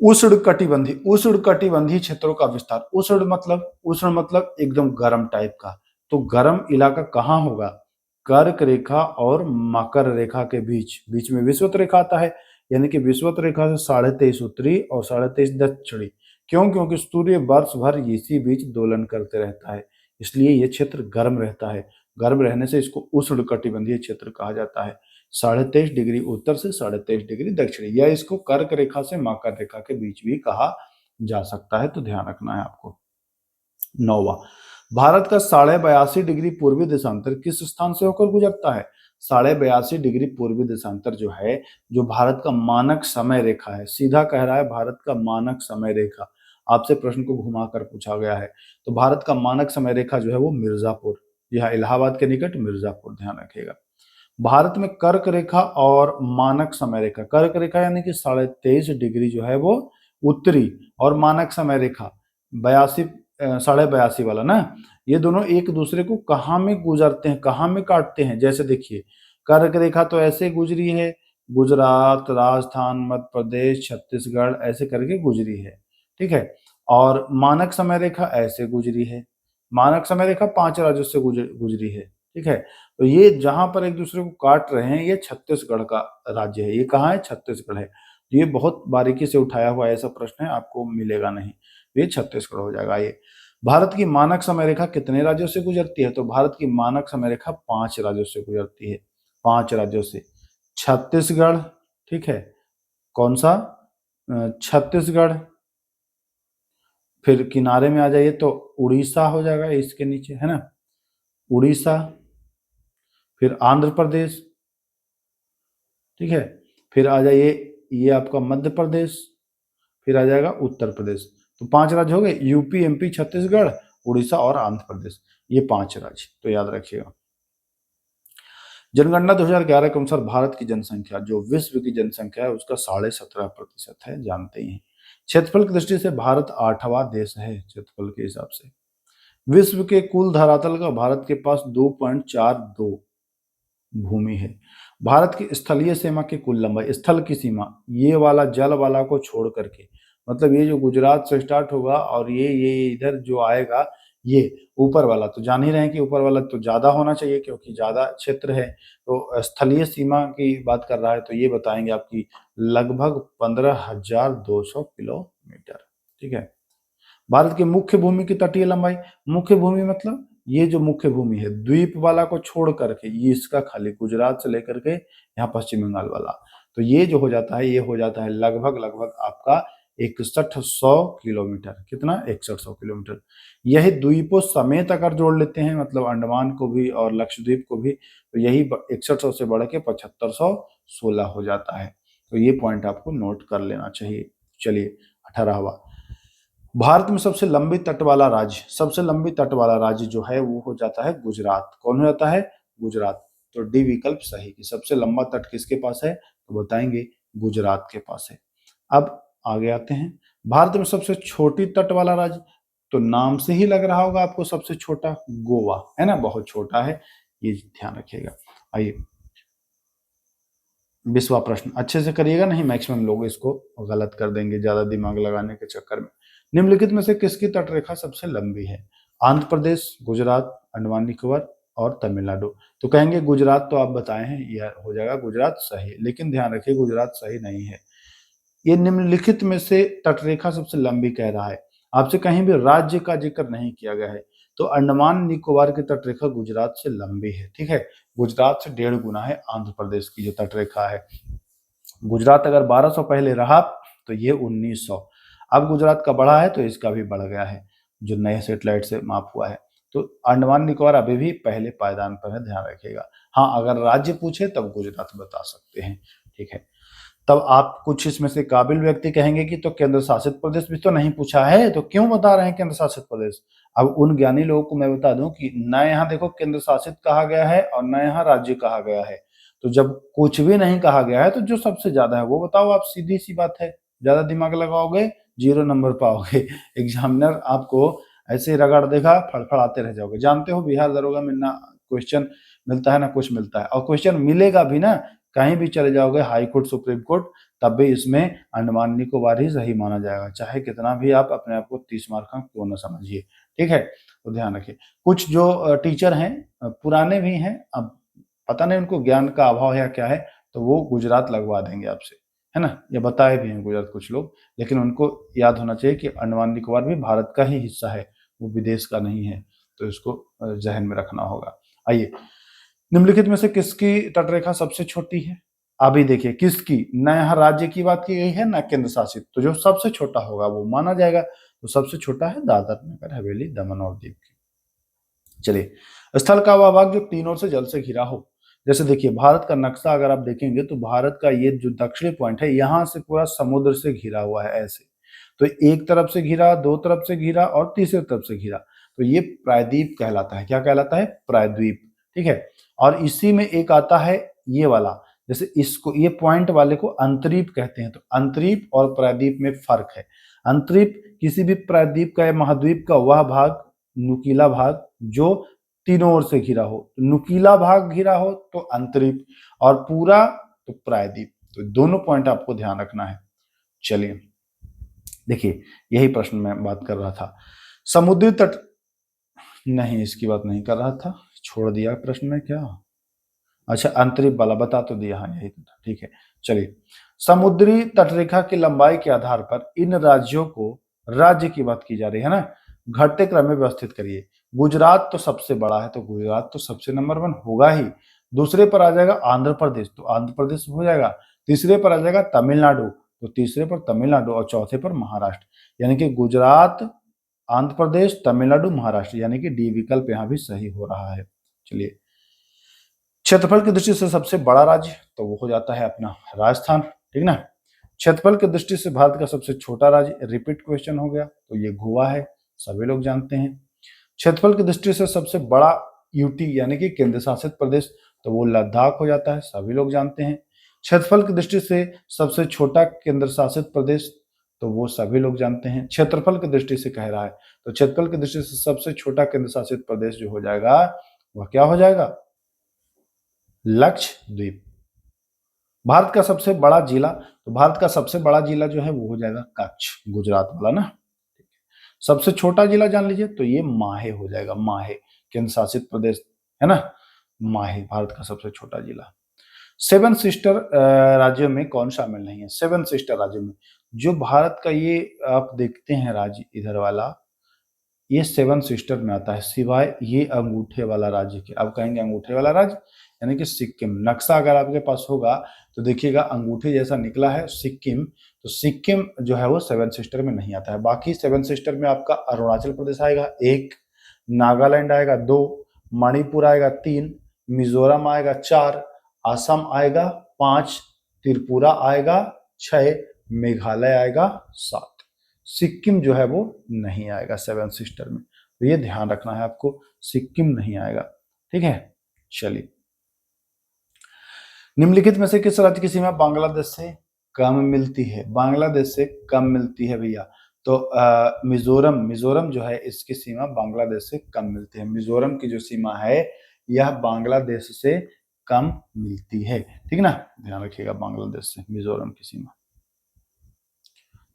उष्णकटिबंधीय क्षेत्रों का विस्तार। उष्ण मतलब एकदम गर्म टाइप का। तो गर्म इलाका कहाँ होगा? कर्क रेखा और मकर रेखा के बीच, बीच में विषुवत रेखा आता है, यानी कि विषुवत रेखा से 23.5 उत्तरी और 23.5 दक्षिणी। क्यों? क्योंकि सूर्य वर्ष भर इसी बीच दोलन करते रहता है, इसलिए ये क्षेत्र गर्म रहता है। गर्म रहने से इसको उष्णकटिबंधीय क्षेत्र कहा जाता है। 23.5 डिग्री उत्तर से 23.5 डिग्री दक्षिणी, या इसको कर्क रेखा से मकर रेखा के बीच भी कहा जा सकता है, तो ध्यान रखना है आपको। 9वां, भारत का 82.5 डिग्री पूर्वी देशांतर किस स्थान से होकर गुजरता है? 82.5 डिग्री पूर्वी देशांतर जो है, जो भारत का मानक समय रेखा है, सीधा कह रहा है भारत का मानक समय रेखा। आपसे प्रश्न को घुमाकर पूछा गया है, तो भारत का मानक समय रेखा जो है वो मिर्जापुर, यह इलाहाबाद के निकट मिर्जापुर, ध्यान रखिएगा। भारत में कर्क रेखा और मानक समय रेखा, कर्क रेखा यानी कि 23.5 डिग्री जो है वो उत्तरी, और मानक समय रेखा 82 वाला ना, ये दोनों एक दूसरे को कहाँ में गुजरते हैं, कहाँ में काटते हैं? जैसे देखिए, कर्क रेखा तो ऐसे गुजरी है, गुजरात, राजस्थान, मध्य प्रदेश, छत्तीसगढ़ ऐसे करके गुजरी है, ठीक है। और मानक समय रेखा ऐसे गुजरी है, मानक समय रेखा 5 राज्यों से गुजरी है, ठीक है। तो ये जहां पर एक दूसरे को काट रहे हैं, ये छत्तीसगढ़ का राज्य है। ये कहाँ है? छत्तीसगढ़ है। ये बहुत बारीकी से उठाया हुआ ऐसा प्रश्न है, आपको मिलेगा नहीं। ये छत्तीसगढ़ हो जाएगा। ये भारत की मानक समय रेखा कितने राज्यों से गुजरती है? तो भारत की मानक समय रेखा 5 राज्यों से गुजरती है, 5 राज्यों से। छत्तीसगढ़, ठीक है, कौन सा? छत्तीसगढ़, फिर किनारे में आ जाइए तो उड़ीसा हो जाएगा इसके नीचे, है ना, उड़ीसा, फिर आंध्र प्रदेश, ठीक है, फिर आ जाइए ये आपका मध्य प्रदेश, फिर आ जाएगा उत्तर प्रदेश। तो 5 राज्य हो गए, यूपी, एमपी, छत्तीसगढ़, उड़ीसा और आंध्र प्रदेश, ये 5 राज्य, तो याद रखिएगा। जनगणना 2011 के अनुसार भारत की जनसंख्या, जो विश्व की जनसंख्या है उसका 17.5% है, जानते ही हैं। क्षेत्रफल की दृष्टि से भारत 8वां देश है, क्षेत्रफल के हिसाब से। विश्व के कुल धरातल का भारत के पास 2.42 भूमि है। भारत की स्थलीय सीमा की कुल लंबाई, स्थल की सीमा, ये वाला जल वाला को छोड़ करके, मतलब ये जो गुजरात से स्टार्ट होगा और ये इधर जो आएगा, ये ऊपर वाला, तो जान ही रहे हैं कि ऊपर वाला तो ज्यादा होना चाहिए क्योंकि ज्यादा क्षेत्र है। तो स्थलीय सीमा की बात कर रहा है, तो ये बताएंगे आपकी लगभग 15,200 किलोमीटर, ठीक है। भारत की मुख्य भूमि की तटीय लंबाई, मुख्य भूमि मतलब ये जो मुख्य भूमि है, द्वीप वाला को छोड़ करके, ये इसका खाली गुजरात से लेकर के यहाँ पश्चिम बंगाल वाला, तो ये जो हो जाता है, ये हो जाता है लगभग लगभग आपका 6100 किलोमीटर। कितना? 6100 किलोमीटर। यही द्वीपों समेत अगर जोड़ लेते हैं, मतलब अंडमान को भी और लक्षद्वीप को भी, तो यही 6100 से बढ़ के 7516 हो जाता है। तो ये पॉइंट आपको नोट कर लेना चाहिए। चलिए 18वां, भारत में सबसे लंबी तट वाला राज्य, सबसे लंबी तट वाला राज्य जो है वो हो जाता है गुजरात। कौन हो जाता है? गुजरात। तो डी विकल्प सही, कि सबसे लंबा तट किसके पास है, तो बताएंगे गुजरात के पास है। अब आगे आते हैं, भारत में सबसे छोटी तट वाला राज्य, तो नाम से ही लग रहा होगा आपको सबसे छोटा, गोवा है ना, बहुत छोटा है, ये ध्यान रखिएगा। आइए 20वां प्रश्न अच्छे से करिएगा, नहीं मैक्सिमम लोग इसको गलत कर देंगे ज्यादा दिमाग लगाने के चक्कर में। निम्नलिखित में से किसकी तटरेखा सबसे लंबी है? आंध्र प्रदेश, गुजरात, अंडमान निकोबार और तमिलनाडु। तो कहेंगे गुजरात, तो आप बताए हैं, यह हो जाएगा गुजरात सही, लेकिन ध्यान रखिए गुजरात सही नहीं है। ये निम्नलिखित में से तटरेखा सबसे लंबी कह रहा है, आपसे कहीं भी राज्य का जिक्र नहीं किया गया है। तो अंडमान निकोबार की तटरेखा गुजरात से लंबी है, ठीक है, गुजरात से 1.5 गुना है आंध्र प्रदेश की जो तटरेखा है। गुजरात अगर 1200 पहले रहा तो ये 1900, अब गुजरात का बढ़ा है तो इसका भी बढ़ गया है, जो नए सेटेलाइट से माप हुआ है। तो अंडमान निकोबार अभी भी पहले पायदान पर है, ध्यान रखिएगा। हाँ, अगर राज्य पूछे तब गुजरात बता सकते हैं, ठीक है। तब आप कुछ इसमें से काबिल व्यक्ति कहेंगे कि तो केंद्र शासित प्रदेश भी तो नहीं पूछा है, तो क्यों बता रहे हैं केंद्र शासित प्रदेश? अब उन ज्ञानी लोगों को मैं बता दूं कि न यहाँ देखो केंद्र शासित कहा गया है और न यहाँ राज्य कहा गया है। तो जब कुछ भी नहीं कहा गया है तो जो सबसे ज्यादा है वो बताओ आप, सीधी सी बात है। ज्यादा दिमाग लगाओगे 0 नंबर पाओगे। एग्जामिनर आपको ऐसे रगड़ देगा, फड़फड़ाते रह जाओगे। जानते हो बिहार दरोगा में ना क्वेश्चन मिलता है ना कुछ मिलता है, और क्वेश्चन मिलेगा भी ना, कहीं भी चले जाओगे, हाई कोर्ट, सुप्रीम कोर्ट, तब भी इसमें अंडमान निकोबार ही सही माना जाएगा, चाहे कितना भी आप अपने आप को 30 मार्क का क्यों ना समझिए। ठीक है, तो ध्यान रखिए। कुछ जो टीचर हैं पुराने भी हैं, अब पता नहीं उनको ज्ञान का अभाव है या क्या है, तो वो गुजरात लगवा देंगे आपसे, है ना, या बताए भी हैं गुजरात कुछ लोग, लेकिन उनको याद होना चाहिए कि अंडमान निकोबार भी भारत का ही हिस्सा है, वो विदेश का नहीं है, तो इसको जहन में रखना होगा। आइए, निम्नलिखित में से किसकी तटरेखा सबसे छोटी है? अभी देखिए किसकी, न यहाँ राज्य की बात की गई है न केंद्र शासित, तो जो सबसे छोटा होगा वो माना जाएगा। तो सबसे छोटा है दादर नगर हवेली दमन और दीव की। चलिए, स्थल का वह भाग जो तीन ओर से जल से घिरा हो। जैसे देखिए भारत का नक्शा अगर आप देखेंगे तो भारत का ये जो दक्षिणी पॉइंट है यहाँ से पूरा समुद्र से घिरा हुआ है ऐसे, तो एक तरफ से घिरा, दो तरफ से घिरा और तीसरे तरफ से घिरा, तो ये प्रायद्वीप कहलाता है। क्या कहलाता है? प्रायद्वीप। ठीक है, और इसी में एक आता है ये वाला, जैसे इसको ये पॉइंट वाले को अंतरीप कहते हैं। तो अंतरीप और प्रायद्वीप में फर्क है। अंतरीप किसी भी प्रायद्वीप का या महाद्वीप का वह भाग, नुकीला भाग जो तीनों ओर से घिरा हो। तो नुकीला भाग घिरा हो तो अंतरीप, और पूरा तो प्रायद्वीप। तो दोनों पॉइंट आपको ध्यान रखना है। चलिए देखिए, यही प्रश्न मैं बात कर रहा था। समुद्री तट, नहीं इसकी बात नहीं कर रहा था, छोड़ दिया प्रश्न में क्या। अच्छा, अंतरिप वाला बता तो दिया, हाँ यही तो था। ठीक है, चलिए, समुद्री तटरेखा की लंबाई के आधार पर इन राज्यों को, राज्य की बात की जा रही है ना, घटते क्रम में व्यवस्थित करिए। गुजरात तो सबसे बड़ा है, तो गुजरात तो सबसे नंबर 1 होगा ही। दूसरे पर आ जाएगा आंध्र प्रदेश, तो आंध्र प्रदेश हो जाएगा। तीसरे पर आ जाएगा तमिलनाडु, तो तीसरे पर तमिलनाडु, और चौथे पर महाराष्ट्र। यानी कि गुजरात, आंध्र प्रदेश, तमिलनाडु, महाराष्ट्र, यानी कि डी विकल्प यहाँ भी सही हो रहा है। चलिए, क्षेत्रफल की दृष्टि से सबसे बड़ा राज्य तो वो हो जाता है अपना राजस्थान। ठीक ना। क्षेत्रफल की दृष्टि से भारत का सबसे छोटा राज्य, रिपीट क्वेश्चन हो गया, तो ये गोवा है, सभी लोग जानते हैं। क्षेत्रफल की दृष्टि से सबसे बड़ा यूटी यानी कि केंद्र शासित प्रदेश, तो वो लद्दाख हो जाता है, सभी लोग जानते हैं। क्षेत्रफल की दृष्टि से सबसे छोटा केंद्र शासित प्रदेश, तो वो सभी लोग जानते हैं। क्षेत्रफल की दृष्टि से कह रहा है, तो क्षेत्रफल की दृष्टि से सबसे छोटा केंद्र शासित प्रदेश जो हो जाएगा वह क्या हो जाएगा? लक्षद्वीप। भारत का सबसे बड़ा जिला, तो भारत का सबसे बड़ा जिला जो है वो हो जाएगा कच्छ, गुजरात वाला ना। सबसे छोटा जिला जान लीजिए, तो ये माहे हो जाएगा, माहे केंद्र शासित प्रदेश है ना, माहे भारत का सबसे छोटा जिला। सेवन सिस्टर राज्यों में कौन शामिल नहीं है? सेवन सिस्टर राज्यों में जो भारत का ये आप देखते हैं राज्य इधर वाला, ये सेवन सिस्टर में आता है, सिवाय ये अंगूठे वाला राज्य के। अब कहेंगे अंगूठे वाला राज्य यानी कि सिक्किम। नक्शा अगर आपके पास होगा तो देखिएगा अंगूठे जैसा निकला है सिक्किम, तो सिक्किम जो है वो सेवन सिस्टर में नहीं आता है। बाकी सेवन सिस्टर में आपका अरुणाचल प्रदेश आएगा 1, नागालैंड आएगा 2, मणिपुर आएगा 3, मिजोरम आएगा 4, असम आएगा 5, त्रिपुरा आएगा 6, मेघालय आएगा 7। सिक्किम जो है वो नहीं आएगा सेवन सिस्टर में, तो ये ध्यान रखना है आपको, सिक्किम नहीं आएगा। ठीक है, चलिए, निम्नलिखित में से किस राज्य की सीमा बांग्लादेश से कम मिलती है? बांग्लादेश से कम मिलती है भैया, तो मिजोरम, मिजोरम जो है इसकी सीमा बांग्लादेश से कम मिलती है। मिजोरम की जो सीमा है यह बांग्लादेश से कम मिलती है। ठीक ना, ध्यान रखिएगा, बांग्लादेश से मिजोरम की सीमा।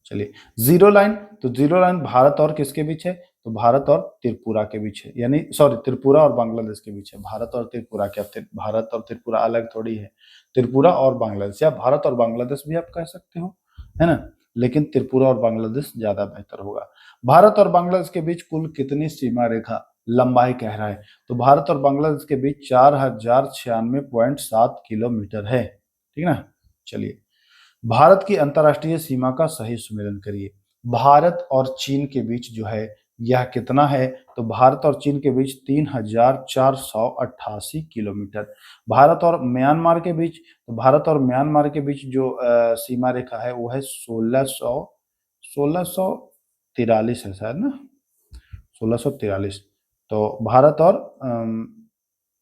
चलिए, जीरो लाइन, तो जीरो लाइन भारत और किसके बीच है? तो भारत और त्रिपुरा के बीच है, यानी सॉरी त्रिपुरा और बांग्लादेश के बीच है। भारत और त्रिपुरा, क्या भारत और त्रिपुरा अलग थोड़ी है? त्रिपुरा और बांग्लादेश, या भारत और बांग्लादेश भी आप कह सकते हो, है ना, लेकिन त्रिपुरा और बांग्लादेश ज्यादा बेहतर होगा। भारत और बांग्लादेश के बीच कुल कितनी सीमा रेखा लंबाई कह रहा है? तो भारत और बांग्लादेश के बीच 4096.7 किलोमीटर है। ठीक ना। चलिए, भारत की अंतरराष्ट्रीय सीमा का सही सुमेलन करिए। भारत और चीन के बीच जो है यह कितना है? तो भारत और चीन के बीच 3488 किलोमीटर। भारत और म्यांमार के बीच, तो भारत और म्यांमार के बीच जो सीमा रेखा है वो है 1643 है शायद ना, 1643। तो भारत और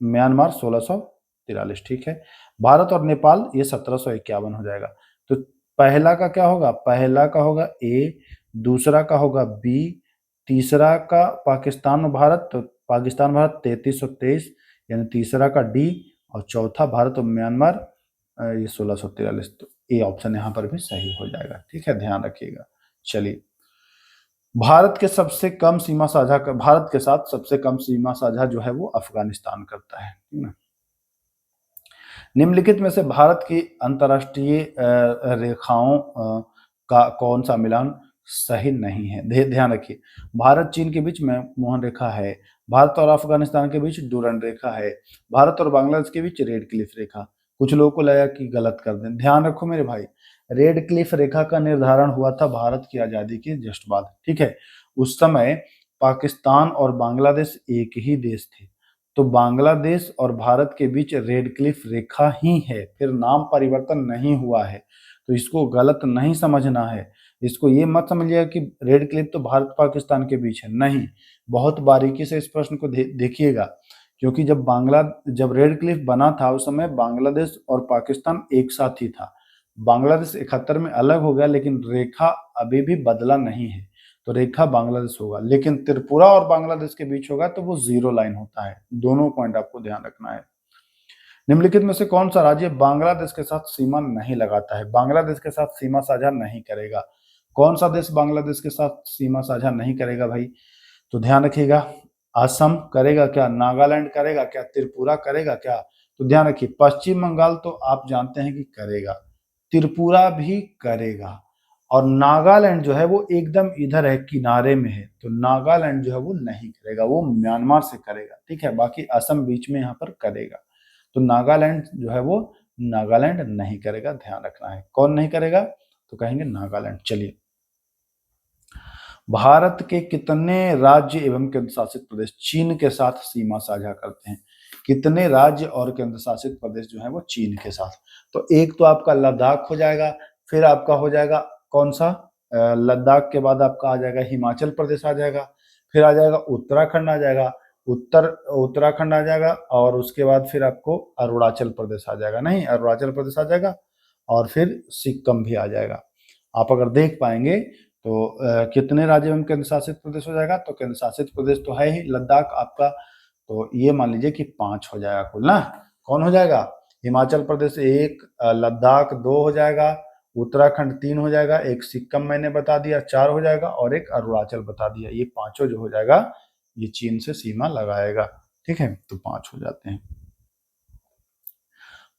म्यांमार 1643। ठीक है, भारत और नेपाल ये 1751 हो जाएगा। तो पहला का क्या होगा? पहला का होगा ए, दूसरा का होगा बी, तीसरा का पाकिस्तान और भारत, तो पाकिस्तान भारत 3323 यानी तीसरा का डी, और चौथा भारत और म्यांमार ये 1643। तो ए ऑप्शन यहाँ पर भी सही हो जाएगा। ठीक है, ध्यान रखिएगा। चलिए, भारत के साथ सबसे कम सीमा साझा जो है वो अफगानिस्तान करता है, ठीक ना। निम्नलिखित में से भारत की अंतर्राष्ट्रीय रेखाओं का कौन सा मिलान सही नहीं है। ध्यान रखिए, भारत चीन के बीच में मोहन रेखा है, भारत और अफगानिस्तान के बीच डूरन रेखा है, भारत और बांग्लादेश के बीच रेड क्लिफ रेखा। कुछ लोगों को लगा कि गलत कर दें, ध्यान रखो मेरे भाई, रेड क्लिफ रेखा का निर्धारण हुआ था भारत की आजादी के जस्ट बाद। ठीक है, उस समय पाकिस्तान और बांग्लादेश एक ही देश थे, तो बांग्लादेश और भारत के बीच रेड क्लिफ रेखा ही है, फिर नाम परिवर्तन नहीं हुआ है, तो इसको गलत नहीं समझना है। इसको ये मत समझिएगा कि रेड क्लिफ तो भारत पाकिस्तान के बीच है, नहीं। बहुत बारीकी से इस प्रश्न को देखिएगा, क्योंकि जब रेड क्लिफ बना था उस समय बांग्लादेश और पाकिस्तान एक साथ ही था। बांग्लादेश 71 में अलग हो गया, लेकिन रेखा अभी भी बदला नहीं है, तो रेखा बांग्लादेश होगा। लेकिन त्रिपुरा और बांग्लादेश के बीच होगा तो वो जीरो लाइन होता है। दोनों पॉइंट आपको ध्यान रखना है। निम्नलिखित में से कौन सा राज्य बांग्लादेश के साथ सीमा नहीं लगाता है, बांग्लादेश के साथ सीमा साझा नहीं करेगा? कौन सा देश बांग्लादेश के साथ सीमा साझा नहीं करेगा भाई? तो ध्यान रखिएगा, असम करेगा क्या, नागालैंड करेगा क्या, त्रिपुरा करेगा क्या? तो ध्यान रखिए, पश्चिम बंगाल तो आप जानते हैं कि करेगा, त्रिपुरा भी करेगा, और नागालैंड जो है वो एकदम इधर है, किनारे में है, तो नागालैंड जो है वो नहीं करेगा, वो म्यांमार से करेगा। ठीक है, बाकी असम बीच में यहाँ पर करेगा, तो नागालैंड जो है वो नागालैंड नहीं करेगा, ध्यान रखना है। कौन नहीं करेगा? तो कहेंगे नागालैंड। चलिए, भारत के कितने राज्य एवं केंद्र शासित प्रदेश चीन के साथ सीमा साझा करते हैं? कितने राज्य और केंद्र शासित प्रदेश जो है वो चीन के साथ? तो एक तो आपका लद्दाख हो जाएगा, फिर आपका हो जाएगा कौन सा, लद्दाख के बाद आपका आ जाएगा हिमाचल प्रदेश आ जाएगा, फिर आ जाएगा उत्तराखंड आ जाएगा, उत्तराखंड आ जाएगा, और उसके बाद फिर आपको अरुणाचल प्रदेश आ जाएगा, नहीं अरुणाचल प्रदेश आ जाएगा, और फिर सिक्किम भी आ जाएगा। आप अगर देख पाएंगे तो कितने राज्य एवं केंद्र शासित प्रदेश हो जाएगा? तो केंद्र शासित प्रदेश तो है ही लद्दाख आपका, तो ये मान लीजिए कि 5 हो जाएगा कुल ना। कौन हो जाएगा? हिमाचल प्रदेश 1, लद्दाख 2 हो जाएगा, उत्तराखंड 3 हो जाएगा, एक सिक्किम मैंने बता दिया 4 हो जाएगा, और एक अरुणाचल बता दिया, ये पांचों जो हो जाएगा ये चीन से सीमा लगाएगा। ठीक है, तो 5 हो जाते हैं।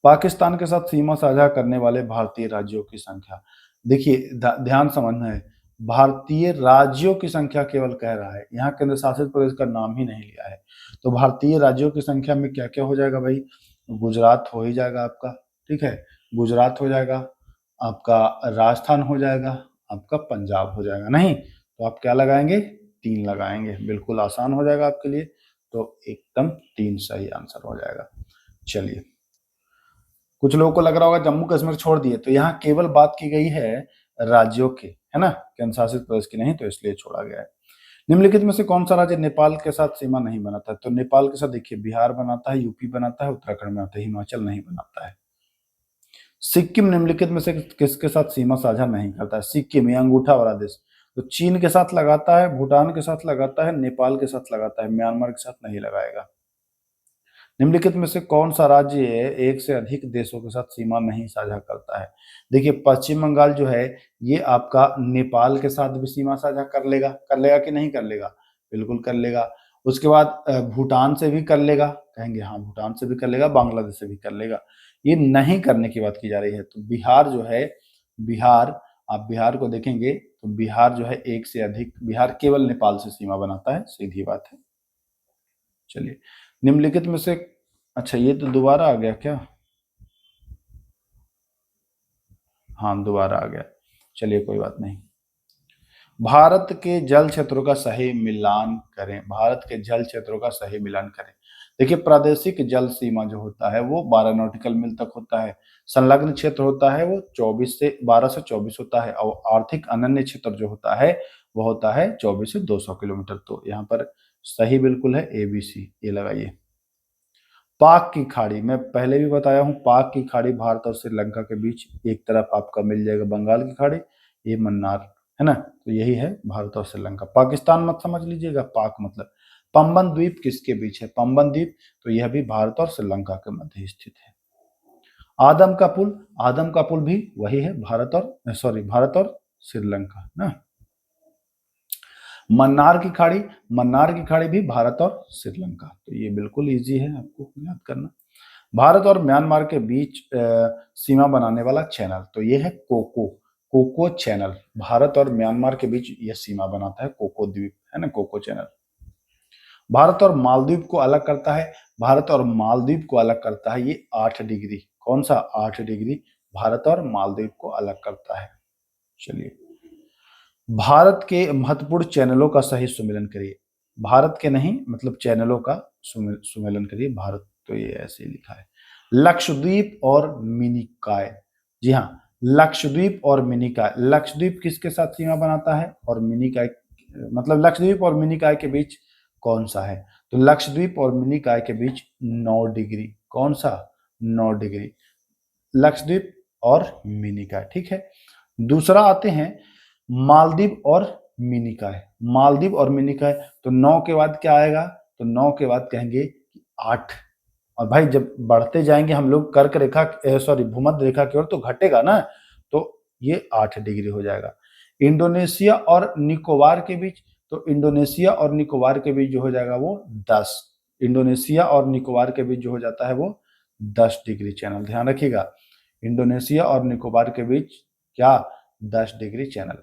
पाकिस्तान के साथ सीमा साझा करने वाले भारतीय राज्यों की संख्या, देखिए ध्यान समझना है, भारतीय राज्यों की संख्या केवल कह रहा है, यहाँ केंद्र शासित प्रदेश का नाम ही नहीं लिया है। तो भारतीय राज्यों की संख्या में क्या क्या हो जाएगा भाई? गुजरात हो ही जाएगा आपका, ठीक है, गुजरात हो जाएगा, आपका राजस्थान हो जाएगा, आपका पंजाब हो जाएगा, नहीं तो आप क्या लगाएंगे? 3 लगाएंगे, बिल्कुल आसान हो जाएगा आपके लिए, तो एकदम 3 सही आंसर हो जाएगा। चलिए, कुछ लोगों को लग रहा होगा जम्मू कश्मीर छोड़ दिए, तो यहाँ केवल बात की गई है राज्यों की, है ना, केंद्र शासित प्रदेश की नहीं, तो इसलिए छोड़ा गया है। निम्नलिखित में से कौन सा राज्य नेपाल के साथ सीमा नहीं बनाता है? तो नेपाल के साथ देखिए, बिहार बनाता है, यूपी बनाता है, उत्तराखंड बनाता है, हिमाचल नहीं बनाता है। सिक्किम निम्नलिखित में से किसके साथ सीमा साझा नहीं करता है? सिक्किम, ये अंगूठा वाला देश, तो चीन के साथ लगाता है, भूटान के साथ लगाता है, नेपाल के साथ लगाता है, म्यांमार के साथ नहीं लगाएगा। निम्नलिखित में से कौन सा राज्य एक से अधिक देशों के साथ सीमा नहीं साझा करता है? देखिए, पश्चिम बंगाल जो है ये आपका नेपाल के साथ भी सीमा साझा कर लेगा कि नहीं कर लेगा? बिल्कुल कर लेगा। उसके बाद भूटान से भी कर लेगा, कहेंगे हाँ भूटान से भी कर लेगा, बांग्लादेश से भी कर लेगा। ये नहीं करने की बात की जा रही है। तो बिहार जो है, बिहार, आप बिहार को देखेंगे तो बिहार जो है एक से अधिक, बिहार केवल नेपाल से सीमा बनाता है, सीधी बात है। चलिए, निम्नलिखित में से, अच्छा ये तो दोबारा आ गया क्या? हाँ दोबारा आ गया, चलिए कोई बात नहीं। भारत के जल क्षेत्रों का सही मिलान करें, भारत के जल क्षेत्रों का सही मिलान करें। देखिए, प्रादेशिक जल सीमा जो होता है वो 12 नॉटिकल मील तक होता है, संलग्न क्षेत्र होता है वो 12 से 24 होता है, और आर्थिक अनन्य क्षेत्र जो होता है वो होता है 24 से 200 किलोमीटर। तो यहाँ पर सही बिल्कुल है ABC, ये लगाइए। पाक की खाड़ी, मैं पहले भी बताया हूं, पाक की खाड़ी भारत और श्रीलंका के बीच, एक तरफ आपका मिल जाएगा बंगाल की खाड़ी, ये मन्नार है ना, तो यही है भारत और श्रीलंका। पाकिस्तान मत समझ लीजिएगा, पाक मतलब पंबन द्वीप किसके बीच है? पंबन द्वीप, तो यह भी भारत और श्रीलंका के मध्य स्थित है। आदम का पुल, आदम का पुल भी वही है, भारत और श्रीलंका ना। मन्नार की खाड़ी, मन्नार की खाड़ी भी भारत और श्रीलंका। तो ये बिल्कुल इजी है आपको याद करना। भारत और म्यांमार के बीच सीमा बनाने वाला चैनल, तो ये है कोको, कोको चैनल। भारत और म्यांमार के बीच ये सीमा बनाता है कोको द्वीप, है ना, कोको चैनल। भारत और मालदीव को अलग करता है, भारत और मालदीव को अलग करता है ये 8 डिग्री। कौन सा? 8 डिग्री भारत और मालदीव को अलग करता है। चलिए, भारत के महत्वपूर्ण चैनलों का सही सुमेलन करिए। भारत के नहीं, मतलब चैनलों का सुमेलन करिए। भारत तो ये ऐसे ही लिखा है। लक्षद्वीप और मिनिकॉय, जी हाँ, लक्षद्वीप और मिनिकॉय। लक्षद्वीप किसके साथ सीमा बनाता है और मिनिकॉय, मतलब लक्षद्वीप और मिनिकॉय के बीच कौन सा है? तो लक्षद्वीप और मिनिकॉय के बीच 9 डिग्री। कौन सा? 9 डिग्री लक्षद्वीप और मिनिकॉय, ठीक है। दूसरा आते हैं मालदीव और मिनिकॉय। मालदीव और मिनिकॉय, तो 9 के बाद क्या आएगा? तो 9 के बाद कहेंगे 8। और भाई जब बढ़ते जाएंगे हम लोग कर्क रेखा, सॉरी, भूमध्य रेखा की ओर, तो घटेगा ना, तो ये 8 डिग्री हो जाएगा। इंडोनेशिया और निकोबार के बीच, तो इंडोनेशिया और निकोबार के बीच जो हो जाएगा वो 10। इंडोनेशिया और निकोबार के बीच जो हो जाता है वो 10 डिग्री चैनल, ध्यान रखिएगा। इंडोनेशिया और निकोबार के बीच क्या? 10 डिग्री चैनल।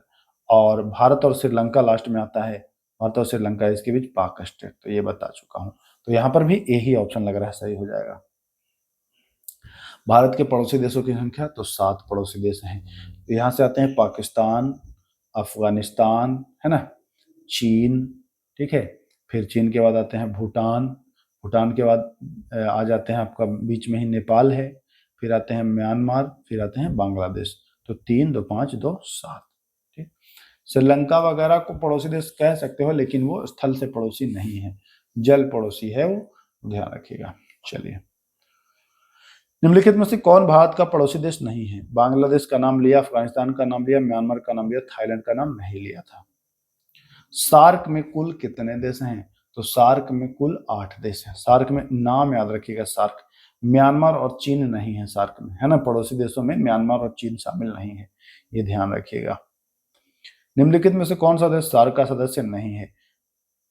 और भारत और श्रीलंका लास्ट में आता है। भारत और श्रीलंका इसके बीच पाक स्टेट, तो ये बता चुका हूं। तो यहां पर भी ए ही ऑप्शन लग रहा है, सही हो जाएगा। भारत के पड़ोसी देशों की संख्या, तो 7 पड़ोसी देश हैं। तो यहां से आते हैं पाकिस्तान, अफगानिस्तान, है ना, चीन, ठीक है। फिर चीन के बाद आते हैं भूटान, भूटान के बाद आ जाते हैं आपका बीच में ही नेपाल है। फिर आते हैं म्यांमार, फिर आते हैं बांग्लादेश। तो 3, 2, 5, 2, 7, ठीक। श्रीलंका वगैरह को पड़ोसी देश कह सकते हो, लेकिन वो स्थल से पड़ोसी नहीं है, जल पड़ोसी है वो, ध्यान रखिएगा। चलिए, निम्नलिखित में से कौन भारत का पड़ोसी देश नहीं है? बांग्लादेश का नाम लिया, अफगानिस्तान का नाम लिया, म्यांमार का नाम लिया, थाईलैंड का नाम नहीं लिया था। सार्क में कुल कितने देश हैं? तो सार्क में कुल 8 देश हैं। सार्क में नाम याद रखिएगा, सार्क। म्यांमार और चीन नहीं है सार्क में, है ना, पड़ोसी देशों में म्यांमार और चीन शामिल नहीं है, ये ध्यान रखिएगा। निम्नलिखित में से कौन सा देश सार्क का सदस्य नहीं है?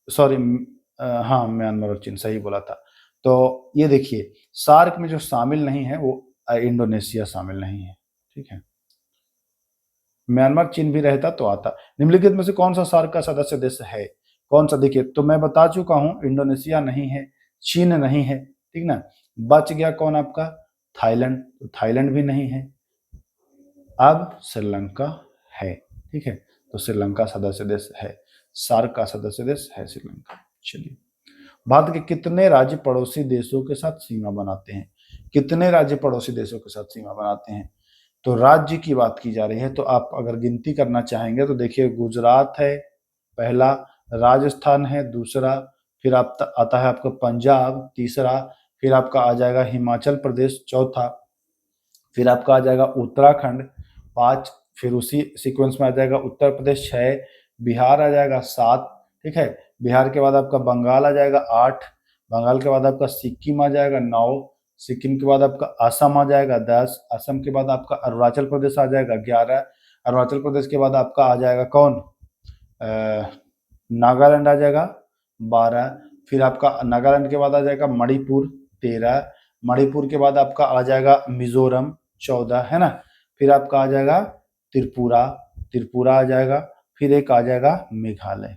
सॉरी, हाँ, म्यांमार और चीन, सही बोला था। तो ये देखिए, सार्क में जो शामिल नहीं है वो इंडोनेशिया शामिल नहीं है, ठीक है। म्यांमार चीन भी रहता तो आता। निम्नलिखित में से कौन सा सार्क का सदस्य देश है? कौन सा? देखिए, तो मैं बता चुका हूं, इंडोनेशिया नहीं है, चीन नहीं है, ठीक ना। बच गया कौन आपका? थाईलैंड, तो थाईलैंड भी नहीं है। अब श्रीलंका है, ठीक है। तो श्रीलंका सदस्य देश है, सार्क का सदस्य देश है श्रीलंका। चलिए, भारत के कितने राज्य पड़ोसी देशों के साथ सीमा बनाते हैं? कितने राज्य पड़ोसी देशों के साथ सीमा बनाते हैं? तो राज्य की बात की जा रही है, तो आप अगर गिनती करना चाहेंगे तो देखिए, गुजरात है पहला, राजस्थान है दूसरा, फिर आप आता है आपका पंजाब तीसरा, फिर आपका आ जाएगा हिमाचल प्रदेश चौथा, फिर आपका आ जाएगा उत्तराखंड 5, फिर उसी सीक्वेंस में आ जाएगा उत्तर प्रदेश 6, बिहार आ जाएगा 7, ठीक है। बिहार के बाद आपका बंगाल आ जाएगा 8, बंगाल के बाद आपका सिक्किम आ जाएगा 9, सिक्किम के बाद आपका असम आ जाएगा 10, असम के बाद आपका अरुणाचल प्रदेश आ जाएगा 11, अरुणाचल प्रदेश के बाद आपका आ जाएगा कौन? नागालैंड आ जाएगा 12, फिर आपका नागालैंड के बाद आ जाएगा मणिपुर 13, मणिपुर के बाद आपका आ जाएगा मिजोरम 14, है ना। फिर आपका आ जाएगा त्रिपुरा, त्रिपुरा आ जाएगा, फिर एक आ जाएगा मेघालय,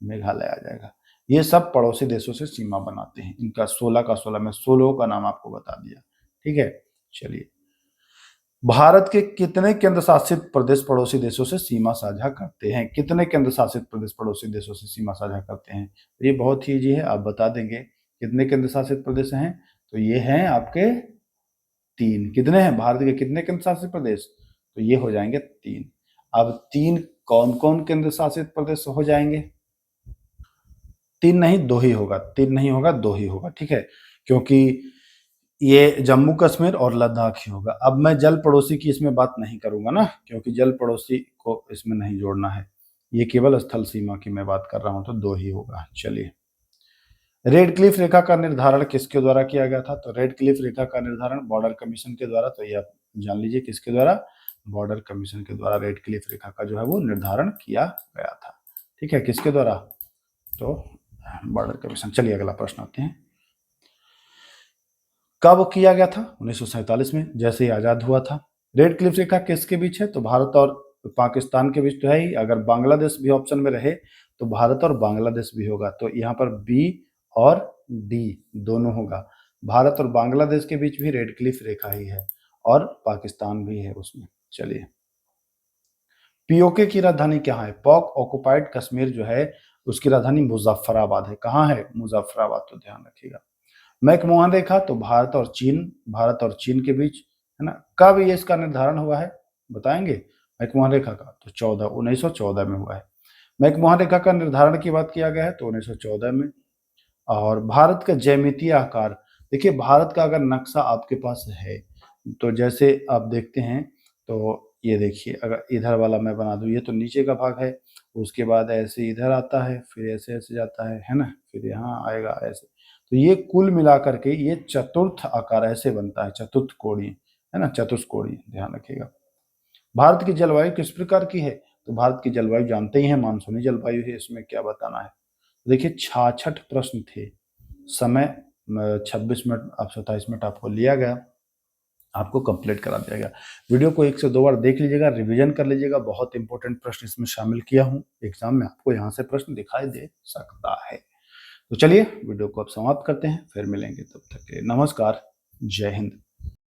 मेघालय आ जाएगा। ये सब पड़ोसी देशों से सीमा बनाते हैं। इनका 16 का 16 में 16 का नाम आपको बता दिया, ठीक है। चलिए, भारत के कितने केंद्र शासित प्रदेश पड़ोसी देशों से सीमा साझा करते हैं? कितने केंद्र शासित प्रदेश पड़ोसी देशों से सीमा साझा करते हैं? तो ये बहुत ही इजी है, आप बता देंगे। कितने केंद्र शासित प्रदेश हैं? तो ये हैं आपके 3। कितने हैं? भारत के कितने केंद्र शासित प्रदेश? तो ये हो जाएंगे 3। अब 3 कौन कौन केंद्र शासित प्रदेश हो जाएंगे? 3 नहीं 2 ही होगा, 3 नहीं होगा 2 ही होगा, ठीक है, क्योंकि ये जम्मू कश्मीर और लद्दाख ही होगा। अब मैं जल पड़ोसी की इसमें बात नहीं करूंगा ना, क्योंकि जल पड़ोसी को इसमें नहीं जोड़ना है, ये केवल स्थल सीमा की मैं बात कर रहा हूं, तो 2 ही होगा। चलिए, रेड क्लिफ रेखा का निर्धारण किसके द्वारा किया गया था? तो रेड क्लिफ रेखा का निर्धारण बॉर्डर कमीशन के द्वारा, तो ये आप जान लीजिए किसके द्वारा, बॉर्डर कमीशन के द्वारा रेड क्लिफ रेखा का जो है वो निर्धारण किया गया था। ठीक है, किसके द्वारा? तो बॉर्डर कमीशन। चलिए अगला प्रश्न आते हैं। कब किया गया था? 1947 में, जैसे ही आजाद हुआ था। रेड क्लिफ रेखा किसके बीच है? तो भारत और पाकिस्तान के बीच तो है ही, अगर बांग्लादेश भी ऑप्शन में रहे तो भारत और बांग्लादेश भी होगा, तो यहाँ पर बी और डी दोनों होगा। भारत और बांग्लादेश के बीच भी रेड क्लिफ रेखा ही है और पाकिस्तान भी है उसमें। चलिए, पीओके की राजधानी क्या है? पाक ऑक्युपाइड कश्मीर जो है उसकी राजधानी मुजफ्फराबाद है। कहाँ है? मुजफ्फराबाद, तो ध्यान रखिएगा। मैकमोहन रेखा, तो भारत और चीन के बीच है ना। कब ये इसका निर्धारण हुआ है बताएंगे? मैकमोहन रेखा का तो 1914 में हुआ है। मैकमोहन रेखा का निर्धारण की बात किया गया है तो 1914 में। और भारत का ज्यामितीय आकार, देखिए भारत का अगर नक्शा आपके पास है तो जैसे आप देखते हैं, तो ये देखिए अगर इधर वाला मैं बना दूं, ये तो नीचे का भाग है, उसके बाद ऐसे इधर आता है, फिर ऐसे ऐसे जाता है ना, फिर यहाँ आएगा ऐसे, तो ये कुल मिलाकर के ये चतुर्थ आकार ऐसे बनता है, चतुर्थ कोणीय है ना, चतुष्कोणीय, ध्यान रखिएगा। भारत की जलवायु किस प्रकार की है? तो भारत की जलवायु जानते ही हैं, मानसूनी जलवायु है, इसमें क्या बताना है। देखिए 66 प्रश्न थे, समय 26 मिनट, अब 27 मिनट आपको लिया गया, आपको कंप्लीट करा दिया गया। वीडियो को 1 से 2 बार देख लीजिएगा, रिवीजन कर लीजिएगा, बहुत इंपॉर्टेंट प्रश्न इसमें शामिल किया हूं, एग्जाम में आपको यहाँ से प्रश्न दिखाई दे सकता है। तो चलिए वीडियो को अब समाप्त करते हैं, फिर मिलेंगे, तब तक के लिए नमस्कार, जय हिंद।